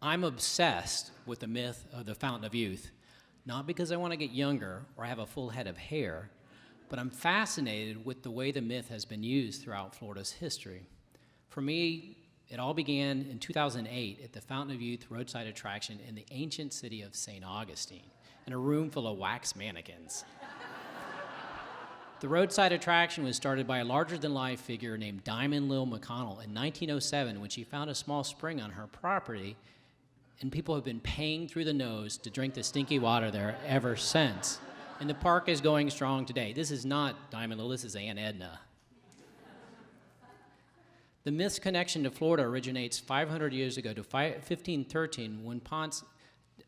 I'm obsessed with the myth of the Fountain of Youth, not because I want to get younger or have a full head of hair, but I'm fascinated with the way the myth has been used throughout Florida's history. For me, it all began in 2008 at the Fountain of Youth roadside attraction in the ancient city of St. Augustine, in a room full of wax mannequins. The roadside attraction was started by a larger-than-life figure named Diamond Lil McConnell in 1907 when she found a small spring on her property, and people have been paying through the nose to drink the stinky water there ever since. And the park is going strong today. This is not Diamond Lil, this is Aunt Edna. The myth's connection to Florida originates 500 years ago to 1513 when Ponce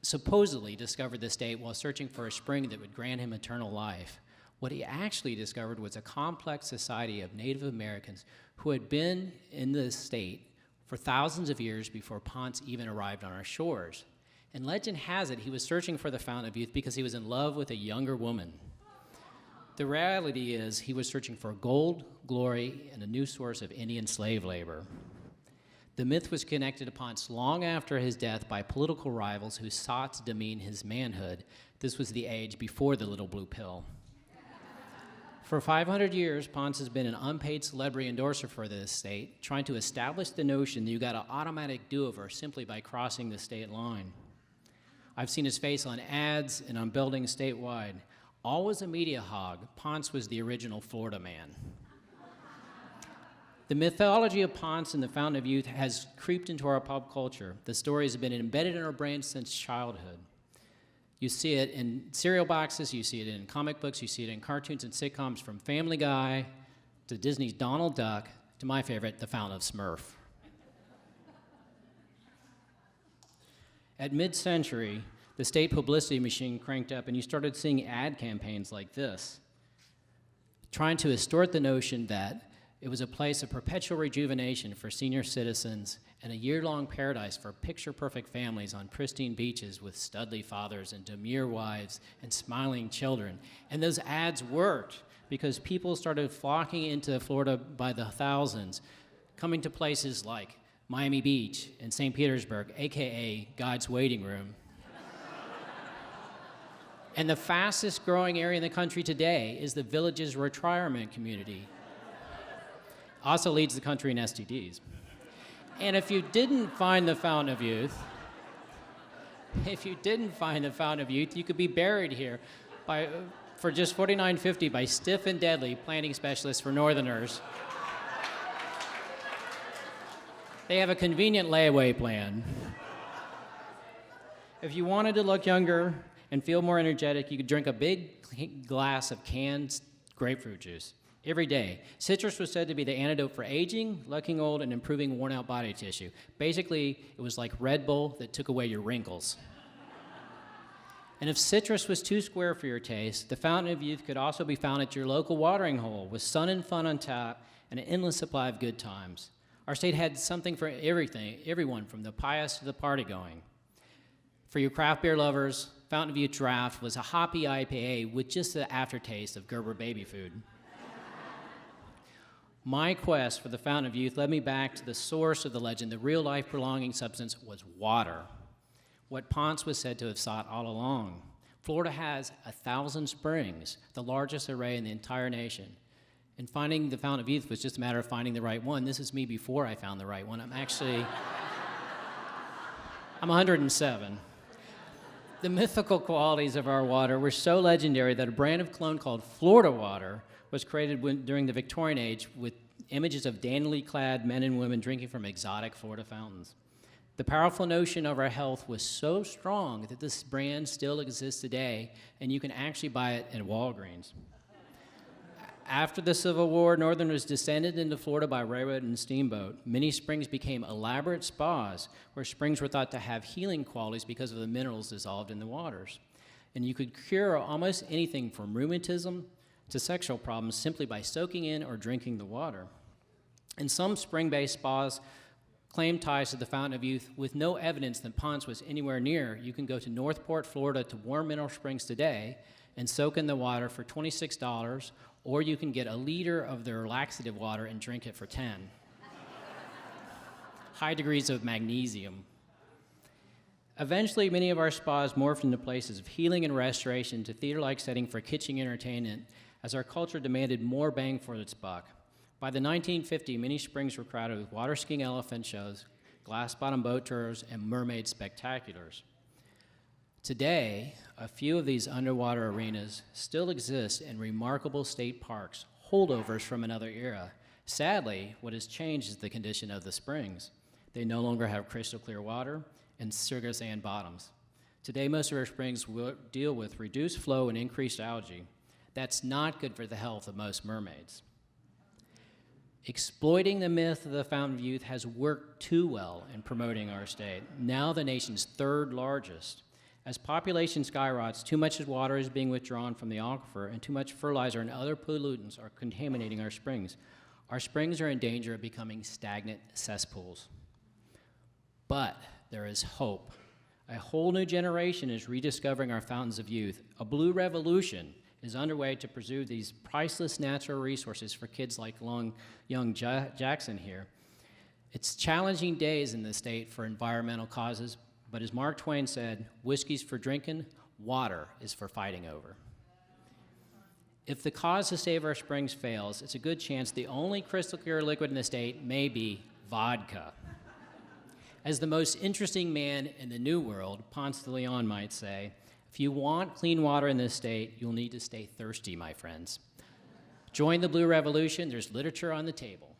supposedly discovered the state while searching for a spring that would grant him eternal life. What he actually discovered was a complex society of Native Americans who had been in the state for thousands of years before Ponce even arrived on our shores. And legend has it he was searching for the Fountain of Youth because he was in love with a younger woman. The reality is he was searching for gold, glory, and a new source of Indian slave labor. The myth was connected to Ponce long after his death by political rivals who sought to demean his manhood. This was the age before the little blue pill. For 500 years, Ponce has been an unpaid celebrity endorser for the state, trying to establish the notion that you got an automatic do-over simply by crossing the state line. I've seen his face on ads and on buildings statewide. Always a media hog, Ponce was the original Florida man. The mythology of Ponce and the Fountain of Youth has creeped into our pop culture. The stories have been embedded in our brains since childhood. You see it in cereal boxes, you see it in comic books, you see it in cartoons and sitcoms, from Family Guy to Disney's Donald Duck to my favorite, The Fountain of Smurf. At mid-century, the state publicity machine cranked up and you started seeing ad campaigns like this, trying to distort the notion that it was a place of perpetual rejuvenation for senior citizens and a year-long paradise for picture-perfect families on pristine beaches with studly fathers and demure wives and smiling children. And those ads worked because people started flocking into Florida by the thousands, coming to places like Miami Beach and St. Petersburg, AKA God's waiting room. And the fastest growing area in the country today is the Village's retirement community. Also leads the country in STDs. And if you didn't find the Fountain of Youth, you could be buried here for just $49.50 by Stiff and Deadly planning specialists for Northerners. They have a convenient layaway plan. If you wanted to look younger and feel more energetic, you could drink a big glass of canned grapefruit juice every day. Citrus was said to be the antidote for aging, looking old, and improving worn-out body tissue. Basically, it was like Red Bull that took away your wrinkles. And if citrus was too square for your taste, the Fountain of Youth could also be found at your local watering hole with sun and fun on tap and an endless supply of good times. Our state had something for everyone from the pious to the party-going. For you craft beer lovers, Fountain of Youth Draft was a hoppy IPA with just the aftertaste of Gerber baby food. My quest for the Fountain of Youth led me back to the source of the legend. The real-life prolonging substance was water, what Ponce was said to have sought all along. Florida has 1,000 springs, the largest array in the entire nation. And finding the Fountain of Youth was just a matter of finding the right one. This is me before I found the right one. I'm 107. The mythical qualities of our water were so legendary that a brand of cologne called Florida Water was created during the Victorian age with images of dangly-clad men and women drinking from exotic Florida fountains. The powerful notion of our health was so strong that this brand still exists today, and you can actually buy it at Walgreens. After the Civil War, Northerners descended into Florida by railroad and steamboat. Many springs became elaborate spas, where springs were thought to have healing qualities because of the minerals dissolved in the waters. And you could cure almost anything from rheumatism to sexual problems simply by soaking in or drinking the water. And some spring-based spas claim ties to the Fountain of Youth with no evidence that Ponce was anywhere near. You can go to Northport, Florida to Warm Mineral Springs today and soak in the water for $26, or you can get a liter of their laxative water and drink it for $10. High degrees of magnesium. Eventually, many of our spas morphed into places of healing and restoration to theater-like setting for kitchen entertainment as our culture demanded more bang for its buck. By the 1950s, many springs were crowded with water skiing elephant shows, glass-bottom boat tours, and mermaid spectaculars. Today, a few of these underwater arenas still exist in remarkable state parks, holdovers from another era. Sadly, what has changed is the condition of the springs. They no longer have crystal clear water and sugar sand bottoms. Today, most of our springs will deal with reduced flow and increased algae. That's not good for the health of most mermaids. Exploiting the myth of the Fountain of Youth has worked too well in promoting our state, now the nation's third largest. As population skyrockets, too much water is being withdrawn from the aquifer, and too much fertilizer and other pollutants are contaminating our springs. Our springs are in danger of becoming stagnant cesspools. But there is hope. A whole new generation is rediscovering our fountains of youth. A blue revolution is underway to preserve these priceless natural resources for kids like young Jackson here. It's challenging days in the state for environmental causes, but as Mark Twain said, whiskey's for drinking, water is for fighting over. If the cause to save our springs fails, it's a good chance the only crystal clear liquid in the state may be vodka. As the most interesting man in the New World, Ponce de Leon might say, if you want clean water in this state, you'll need to stay thirsty, my friends. Join the Blue Revolution. There's literature on the table.